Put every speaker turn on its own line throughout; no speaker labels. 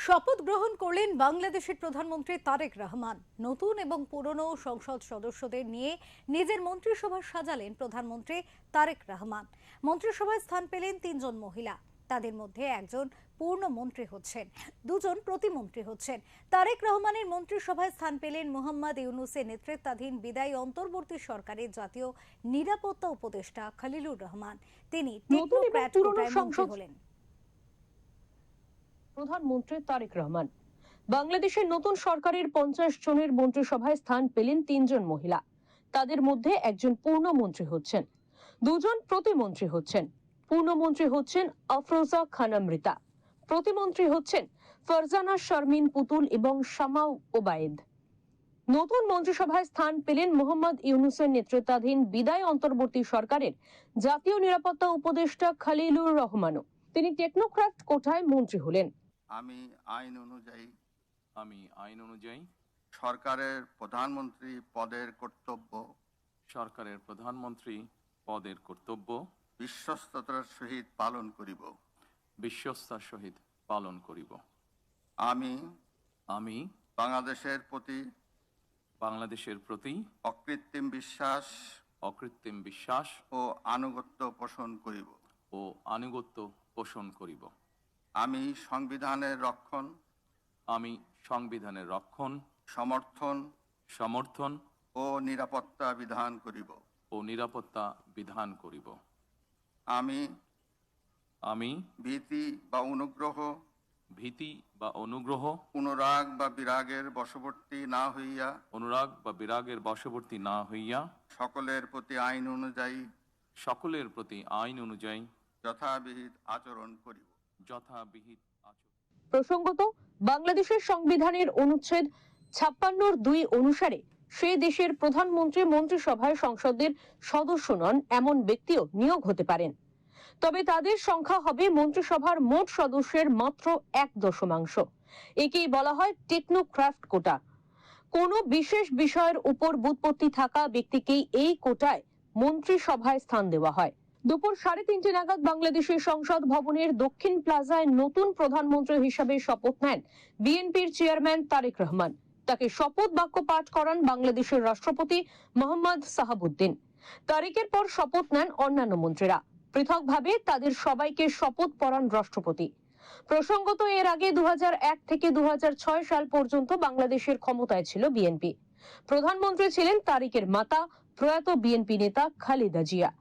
শপথ গ্রহণ করলেন বাংলাদেশের প্রধানমন্ত্রী তারেক রহমান। নতুন এবং পুরনো সংসদ সদস্যদের নিয়ে নিজের মন্ত্রিসভা সাজালেন প্রধানমন্ত্রী তারেক রহমান। মন্ত্রিসভায় স্থান পেলেন 3 জন মহিলা। তাদের মধ্যে একজন পূর্ণমন্ত্রী হচ্ছেন, দুজন প্রতিমন্ত্রী হচ্ছেন। তারেক রহমানের মন্ত্রিসভায় স্থান পেলেন মোহাম্মদ ইউনূসের নেতৃত্বাধীন বিদায়ী অন্তর্বর্তী সরকারের জাতীয় নিরাপত্তা উপদেষ্টা খলিলুর রহমান। তিনি টেকনোক্র্যাট কোটায় মন্ত্রী হলেন।
প্রধানমন্ত্রী তারেক রহমান বাংলাদেশের নতুন সরকারের 50 জনের মন্ত্রিসভায় স্থান পেলেন 3 জন মহিলা। তাদের মধ্যে একজন পূর্ণমন্ত্রী হচ্ছেন, দুজন প্রতিমন্ত্রী হচ্ছেন। পূর্ণমন্ত্রী হচ্ছেন আফরোজা খানামৃতা, প্রতিমন্ত্রী হচ্ছেন ফারজানা শারমিন পুতুল এবং শামা ওবায়েদ। নতুন মন্ত্রিসভায় স্থান পেলেন মোহাম্মদ ইউনূসের নেতৃত্বাধীন বিদায়ী অন্তর্বর্তী সরকারের জাতীয় নিরাপত্তা উপদেষ্টা খলিলুর রহমানও। তিনি টেকনোক্র্যাট কোটায় মন্ত্রী হলেন।
আমি আইন অনুযায়ী সরকারের প্রধানমন্ত্রী পদের কর্তব্য বিশ্বস্ততার সহিত পালন করিব। আমি বাংলাদেশের প্রতি অকৃত্রিম বিশ্বাস ও আনুগত্য পোষণ করিব। আমি সংবিধানের রক্ষণ, সমর্থন ও নিরাপত্তা বিধান করিব। আমি ভীতি বা অনুগ্রহ, অনুরাগ বা বিরাগের বশবর্তী না হইয়া সকলের প্রতি আইন অনুযায়ী যথাবিহিত আচরণ করিব।
প্রসঙ্গত, বাংলাদেশের সংবিধানের অনুচ্ছেদ 56(2) অনুসারে সে দেশের প্রধানমন্ত্রী মন্ত্রিসভায় সংসদের সদস্য নন এমন ব্যক্তিও নিয়োগ হতে পারেন। তবে তাদের সংখ্যা হবে মন্ত্রিসভার মোট সদস্যের মাত্র 1/10। একেই বলা হয় টেকনোক্র্যাট কোটা। কোনো বিশেষ বিষয়ের উপর বুৎপত্তি থাকা ব্যক্তিকেই এই কোটায় মন্ত্রিসভায় স্থান দেওয়া হয়। দুপুর 3:30 নাগাদ বাংলাদেশের সংসদ ভবনের দক্ষিণ প্লাজায় নতুন প্রধানমন্ত্রী হিসেবে শপথ নেন বিএনপির চেয়ারম্যান তারেক রহমান। তাকে শপথ বাক্য পাঠ করান বাংলাদেশের রাষ্ট্রপতি মোহাম্মদ সাহাবুদ্দিন। তারেকের পর শপথ নেন অন্যান্য মন্ত্রীরা। পৃথকভাবে তাদের সবাইকে শপথ পড়ান রাষ্ট্রপতি। প্রসঙ্গত, এর আগে 2001 থেকে 2006 সাল পর্যন্ত বাংলাদেশের ক্ষমতায় ছিল বিএনপি। প্রধানমন্ত্রী ছিলেন তারেকের মাতা প্রয়াত বিএনপি নেতা খালেদা জিয়া।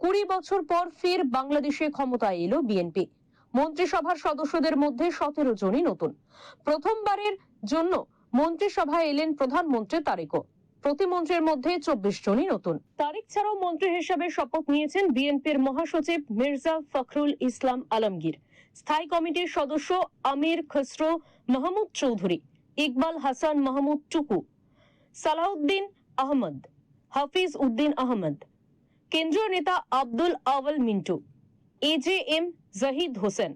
20 বছর পর ফের বাংলাদেশে ক্ষমতায় এলো বিএনপি। মন্ত্রিসভার সদস্যদের মধ্যে 17 জনই নতুন। প্রথমবারের জন্য মন্ত্রিসভায় এলেন প্রধানমন্ত্রী তারেকও। প্রতিমন্ত্রীর মধ্যে 24 জনই নতুন। তারেক ছাড়াও মন্ত্রী হিসেবে শপথ নিয়েছেন বিএনপির মহাসচিব মির্জা ফখরুল ইসলাম আলমগীর, স্থায়ী কমিটির সদস্য আমির খসরো মাহমুদ চৌধুরী, ইকবাল হাসান মাহমুদ টুকু, সালাউদ্দিন আহমদ, হাফিজ উদ্দিন আহমদ, কেন্দ্রীয় নেতা আব্দুল আওয়াল মিন্টু, এজেএম জাহিদ হোসেন,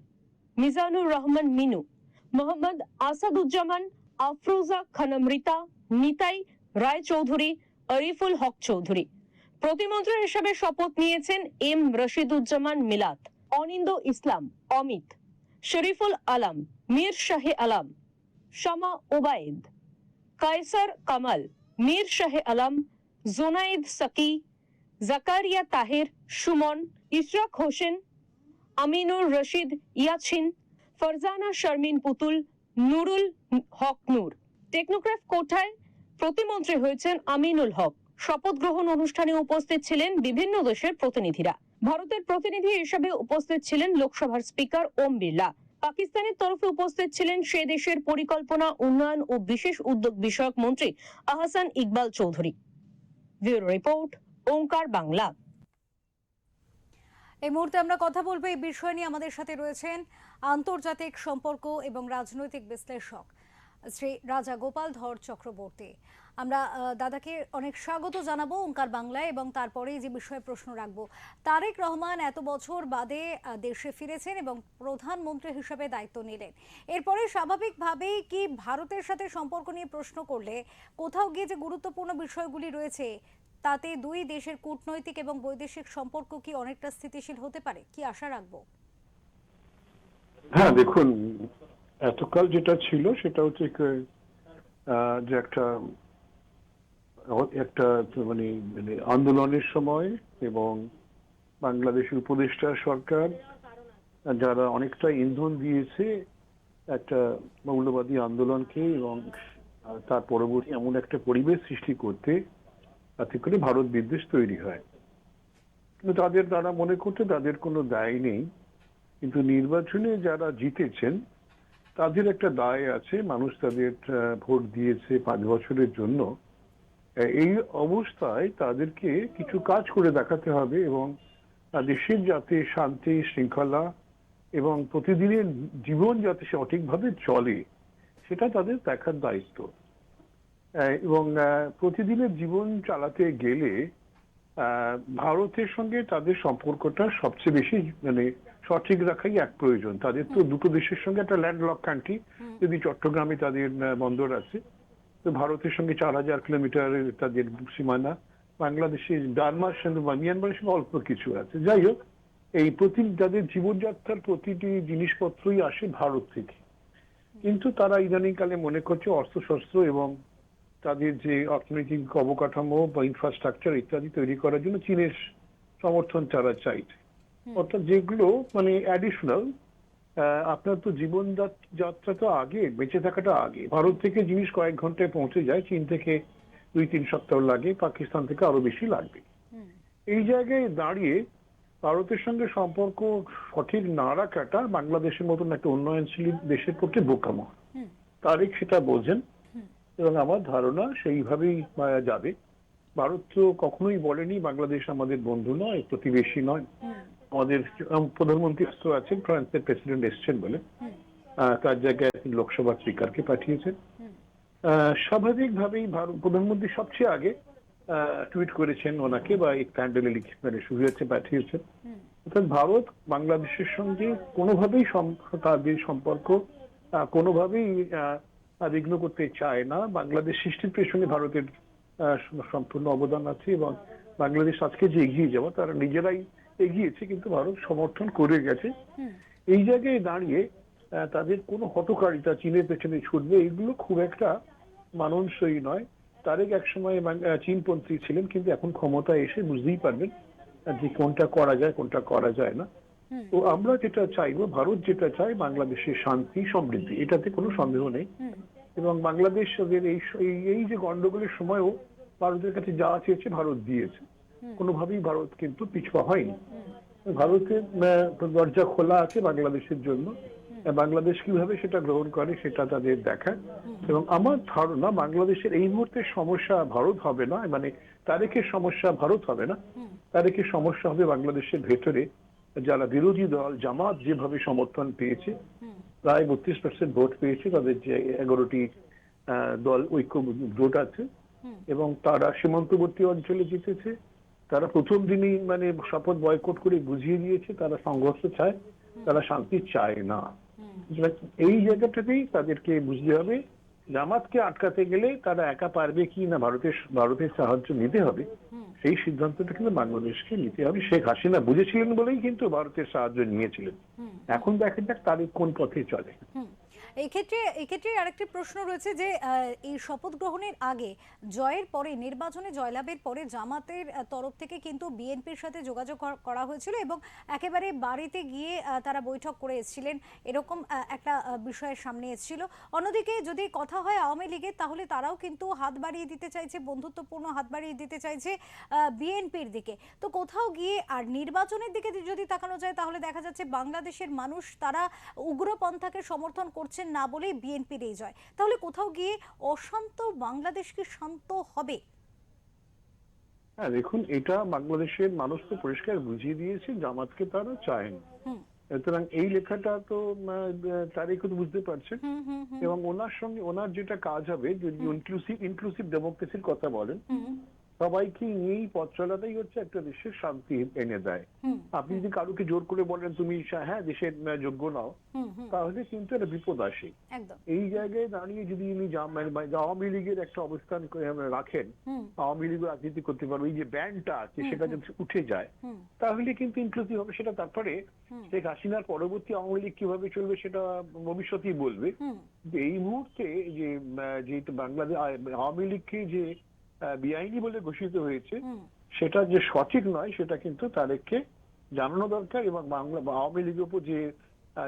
মিজানুর রহমান মিনু, মোহাম্মদ আসাদুজ্জামান, আফরোজা খানামৃতা, নিতাই রায়চৌধুরী, আরিফুল হক চৌধুরী। প্রতিমন্ত্রী হিসেবে শপথ নিয়েছেন এম রশিদুজ্জামান মিলাত, অনিন্দ ইসলাম অমিত, শরীফুল আলম, মীর শাহে আলম, শামা ওবায়েদ, কায়সার কামাল, মীর শাহে আলম, জোনায়েদ সাকি, জাকারিয়া তাহের, সুমন, ইশরাক হোসেন, আমিনুর রশিদ ইয়াছিন, ফারজানা শারমিন পুতুল, নুরুল হক নূর। টেকনোক্র্যাট কোটায় প্রতিমন্ত্রী হয়েছেন আমিনুল হক। শপথ গ্রহণ অনুষ্ঠানে উপস্থিত ছিলেন বিভিন্ন দেশের প্রতিনিধিরা। ভারতের প্রতিনিধি হিসেবে উপস্থিত ছিলেন লোকসভার স্পিকার ওম বিড়লা। পাকিস্তানের তরফে উপস্থিত ছিলেন সে দেশের পরিকল্পনা, উন্নয়ন ও বিশেষ উদ্যোগ বিষয়ক মন্ত্রী আহসান ইকবাল চৌধুরী। ব্যুরো রিপোর্ট, ওঙ্কার বাংলা।
এই মুহূর্তে আমরা কথা বলবো এই বিষয় নিয়ে। আমাদের সাথে রয়েছেন আন্তর্জাতিক সম্পর্ক এবং রাজনৈতিক বিশ্লেষক শ্রী রাজা গোপাল ধর চক্রবর্তী। আমরা দাদাকে অনেক স্বাগত জানাবো ওঙ্কার বাংলায়, এবং তারপরেই যে বিষয়ে প্রশ্ন রাখবো, তারেক রহমান এত বছর বাদে দেশে ফিরেছেন এবং প্রধানমন্ত্রী হিসেবে দায়িত্ব নিলেন। এরপরে স্বাভাবিকভাবেই কি ভারতের সাথে সম্পর্ক নিয়ে প্রশ্ন করলে কোথাও গিয়ে যে গুরুত্বপূর্ণ বিষয়গুলি রয়েছে তাতে দুই দেশের কূটনৈতিক এবং বৈদেশিক সম্পর্ক কি অনেকটা স্থিতিশীল হতে পারে, কি আশা রাখবো?
হ্যাঁ, দেখুন, এতকাল যেটা ছিল সেটা হচ্ছে যে একটা একটা মানে মানে আন্দোলনের সময় এবং বাংলাদেশের উপদেষ্টা সরকার যারা অনেকটা ইন্ধন দিয়েছে একটা মৌলবাদী আন্দোলনকে এবং তার পরবর্তী এমন একটা পরিবেশ সৃষ্টি করতে, তাতে করে ভারত বিদ্বেষ তৈরি হয়। কিন্তু তারা মনে করতে তাদের কোনো দায় নেই, কিন্তু নির্বাচনে যারা জিতেছেন তাদের একটা দায় আছে, মানুষ তাদের ভোট দিয়েছে 5 বছরের জন্য। এই অবস্থায় তাদেরকে কিছু কাজ করে দেখাতে হবে এবং দেশের যাতে শান্তি শৃঙ্খলা এবং প্রতিদিনের জীবন যাতে সঠিকভাবে চলে সেটা তাদের দেখার দায়িত্ব। এবং প্রতিদিনের জীবন চালাতে গেলে ভারতের সঙ্গে তাদের সম্পর্কটা সবচেয়ে বেশি মানে সঠিক রাখাই এক প্রয়োজন। তাদের তো দুটো দেশের সঙ্গে একটা ল্যান্ডলক কান্ট্রি, যদি চট্টগ্রামে তাদের বন্দর আছে, তো ভারতের সঙ্গে 4000 কিলোমিটার তাদের সীমানা, বাংলাদেশে মিয়ানমারের সঙ্গে অল্প কিছু আছে। যাই হোক, এই তাদের জীবনযাত্রার প্রতিটি জিনিসপত্রই আসে ভারত থেকে। কিন্তু তারা ইদানিংকালে মনে করছে অস্ত্রশস্ত্র এবং তাদের যে অর্থনৈতিক অবকাঠামো বা ইনফ্রাস্ট্রাকচার ইত্যাদি তৈরি করার জন্য চীনের সমর্থন তারা চাইছে। অর্থাৎ যেগুলো মানে অ্যাডিশনাল, আপনার তো জীবন যাত্রা তো আগে, বেঁচে থাকাটা আগে। ভারত থেকে জিনিস কয়েক ঘন্টায় পৌঁছে যায়, চীন থেকে 2-3 সপ্তাহ লাগে, পাকিস্তান থেকে আরো বেশি লাগবে। এই জায়গায় দাঁড়িয়ে ভারতের সঙ্গে সম্পর্ক সঠিক না রাখাটা বাংলাদেশের মতন একটা উন্নয়নশীল দেশের পক্ষে বোকামো। তারেক সেটা বোঝেন এবং আমার ধারণা সেইভাবেই যাবে। ভারত তো কখনোই বলেনি বাংলাদেশ আমাদের বন্ধু নয়, প্রতিবেশী নয়। আমাদের প্রধানমন্ত্রী আছেন, ফ্রান্সের প্রেসিডেন্ট এসছেন বলে, তার জায়গায় লোকসভা স্পিকারকে পাঠিয়েছেন। স্বাভাবিকভাবেই প্রধানমন্ত্রী সবচেয়ে আগে টুইট করেছেন ওনাকে, বা এই ক্যান্ডেলে লিখে মানে শুভেচ্ছা পাঠিয়েছেন। অর্থাৎ ভারত বাংলাদেশের সঙ্গে কোনোভাবেই তাদের সম্পর্ক কোনোভাবেই বিঘ্ন করতে চায় না। বাংলাদেশ সৃষ্টির পেছনে ভারতের সম্পূর্ণ অবদান আছে এবং বাংলাদেশ আজকে যে এগিয়ে যাওয়া, তারা নিজেরাই এগিয়েছে, কিন্তু ভারত সমর্থন করে গেছে। এই জায়গায় দাঁড়িয়ে তাদের কোনো হটকারিতা, চীনের পেছনে ছুটবে, এগুলো খুব একটা মানানসই নয়। তারেক একসময় চীনপন্থী ছিলেন, কিন্তু এখন ক্ষমতা এসে বুঝতেই পারবেন যে কোনটা করা যায় কোনটা করা যায় না। তো আমরা যেটা চাইবো, ভারত যেটা চায় বাংলাদেশের শান্তি সমৃদ্ধি, এটাতে কোনো সন্দেহ নেই। এবং বাংলাদেশ এই যে গন্ডগোলের সময়ও ভারতের কাছে যা চেয়েছে ভারত দিয়েছে, কোনোভাবেই ভারত কিন্তু পিছপা হয়নি। ভারতের দরজা খোলা আছে বাংলাদেশের জন্য, বাংলাদেশ কিভাবে সেটা গ্রহণ করে সেটা তাদের দেখা। এবং আমার ধারণা বাংলাদেশের এই মুহূর্তে সমস্যা ভারত হবে না, মানে তারেকের সমস্যা ভারত হবে না, তারেকের সমস্যা হবে বাংলাদেশের ভেতরে যারা বিরোধী দল, জামাত যেভাবে সমর্থন পেয়েছে, প্রায় 32% ভোট পেয়েছে, তাদের যে 11টি দল ঐক্য জোট আছে এবং তারা সীমান্তবর্তী অঞ্চলে জিতেছে। তারা প্রথম দিনই মানে শপথ বয়কট করে বুঝিয়ে দিয়েছে তারা সংঘর্ষ চায়, তারা শান্তি চায় না। এই জায়গাটাতেই তাদেরকে বুঝতে হবে, জামাতকে আটকাতে গেলে তারা একা পারবে কি না, ভারতের সাহায্য নিতে হবে। সেই সিদ্ধান্তটা কিন্তু বাংলাদেশকে নিতে হবে। শেখ হাসিনা বুঝেছিলেন বলেই কিন্তু ভারতের সাহায্য নিয়েছিলেন। এখন দেখেন যাক তারিখ কোন পথে চলে।
এক্ষেত্রে আরেকটি প্রশ্ন রয়েছে যে এই শপথ গ্রহণের আগে, জয়ের পরে, নির্বাচনে জয়লাভের পরে জামাতের তরফ থেকে কিন্তু বিএনপির সাথে যোগাযোগ করা হয়েছিল এবং একেবারে বাড়িতে গিয়ে তারা বৈঠক করে এসেছিলেন, এরকম একটা বিষয়ের সামনে এসেছিল। অন্যদিকে যদি কথা হয় আওয়ামী লীগের, তাহলে তারাও কিন্তু হাত বাড়িয়ে দিতে চাইছে, বন্ধুত্বপূর্ণ হাত বাড়িয়ে দিতে চাইছে বিএনপির দিকে। তো কোথাও গিয়ে আর নির্বাচনের দিকে যদি তাকানো যায়, তাহলে দেখা যাচ্ছে বাংলাদেশের মানুষ তারা উগ্রপন্থাকে সমর্থন করছে না বলেই বিএনপির এই জয়। তাহলে কোথাও গিয়ে অশান্ত বাংলাদেশ কি শান্ত হবে?
হ্যাঁ, দেখুন, এটা বাংলাদেশের মানুষ তো পরিষ্কার বুঝিয়ে দিয়েছে জামাতকে তারা চায় না। সুতরাং এই লেখাটা তো তারিখও তো বুঝতে পারছেন। এবং ওনার সঙ্গে ওনার যেটা কাজ হবে, যদি ইনক্লুসিভ ডেমোক্রেসির কথা বলেন, সবাইকে নিয়েই পথ চলাটাই হচ্ছে একটা দেশের শান্তি এনে দেয়। আপনি যদি কারোকে জোর করে বলেন তুমি হ্যাঁ দেশের যোগ্য নাও, তাহলে কিন্তু একটা বিপদ আসে।
একদম।
এই জায়গায় দাঁড়িয়ে যদি উনি আওয়ামী লীগের একটা অবস্থান রাখেন, আওয়ামী লীগ রাজনীতি করতে পারবে, এই যে ব্যান্ডটা আছে সেটা যদি উঠে যায় তাহলে কিন্তু ইনক্লুসিভ হবে। সেটা তারপরে শেখ হাসিনার পরবর্তী আওয়ামী লীগ কিভাবে চলবে সেটা ভবিষ্যতেই বলবে। এই মুহূর্তে যে যে বাংলাদেশ আওয়ামী লীগকে যে বেআইনি বলে ঘোষিত হয়েছে সেটা যে সঠিক নয় সেটা কিন্তু তারেককে জানানো দরকার, এবং আওয়ামী লীগের উপর যে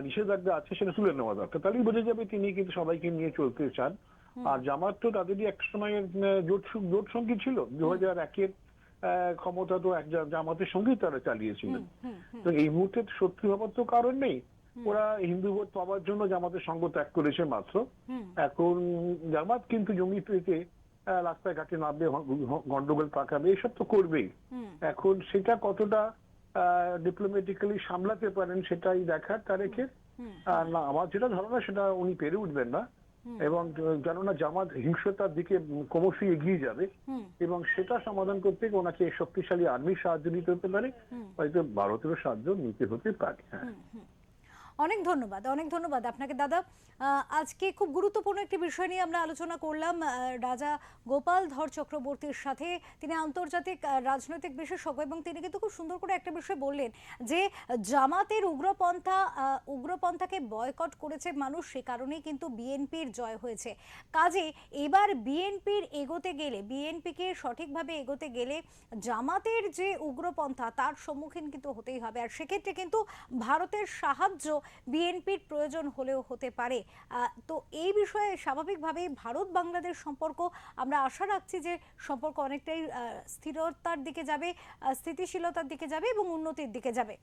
নিষেধাজ্ঞা আছে সেটা তুলে নেওয়া দরকার। তাহলেই বোঝা যাবে তিনি কিন্তু সবাইকে নিয়ে চলতে চান। আর জামাত তো তাদেরই এক সময়ের জোট সঙ্গী ছিল, 2001-এর ক্ষমতা তো এক জামাতের সঙ্গেই তারা চালিয়েছিলেন। তো এই মুহূর্তে সত্যি হবার তো কারণ নেই। ওরা হিন্দু ভোট পাওয়ার জন্য জামাতের সঙ্গ ত্যাগ করেছে মাত্র। এখন জামাত কিন্তু জঙ্গি পেতে রাস্তায় ঘাটে নামবে, গন্ডগোল পাকাবে, এসব তো করবেই। এখন সেটা কতটা ডিপ্লোম্যাটিক্যালি সামলাতে পারেন সেটাই দেখার তারেকের। না, আমার যেটা ধারণা সেটা উনি পেরে উঠবেন না, এবং কেননা জামাত হিংসতার দিকে ক্রমশই এগিয়ে যাবে, এবং সেটা সমাধান করতে ওনাকে শক্তিশালী আর্মির সাহায্য নিতে হতে পারে, হয়তো ভারতেরও সাহায্য নিতে হতে পারে। হ্যাঁ,
অনেক ধন্যবাদ, অনেক ধন্যবাদ আপনাকে দাদা। আজকে খুব গুরুত্বপূর্ণ একটি বিষয় নিয়ে আমরা আলোচনা করলাম রাজা গোপাল ধর চক্রবর্তীর সাথে। তিনি আন্তর্জাতিক রাজনৈতিক বিশেষজ্ঞ, এবং তিনি কিন্তু খুব সুন্দর করে একটা বিষয় বললেন যে জামাতের উগ্রপন্থাকে বয়কট করেছে মানুষ, সে কারণেই কিন্তু বিএনপির জয় হয়েছে। কাজে এবার বিএনপিকে সঠিকভাবে এগোতে গেলে জামাতের যে উগ্রপন্থা তার সম্মুখীন কিন্তু হতেই হবে। আর সেক্ষেত্রে কিন্তু ভারতের সাহায্য বিএনপির প্রয়োজন হলেও হতে পারে। তো এই বিষয়ে স্বাভাবিকভাবেই ভারত বাংলাদেশ সম্পর্ক, আমরা আশা রাখছি যে সম্পর্ক অনেকটাই স্থিরতার দিকে যাবে, স্থিতিশীলতার দিকে যাবে এবং উন্নতির দিকে যাবে।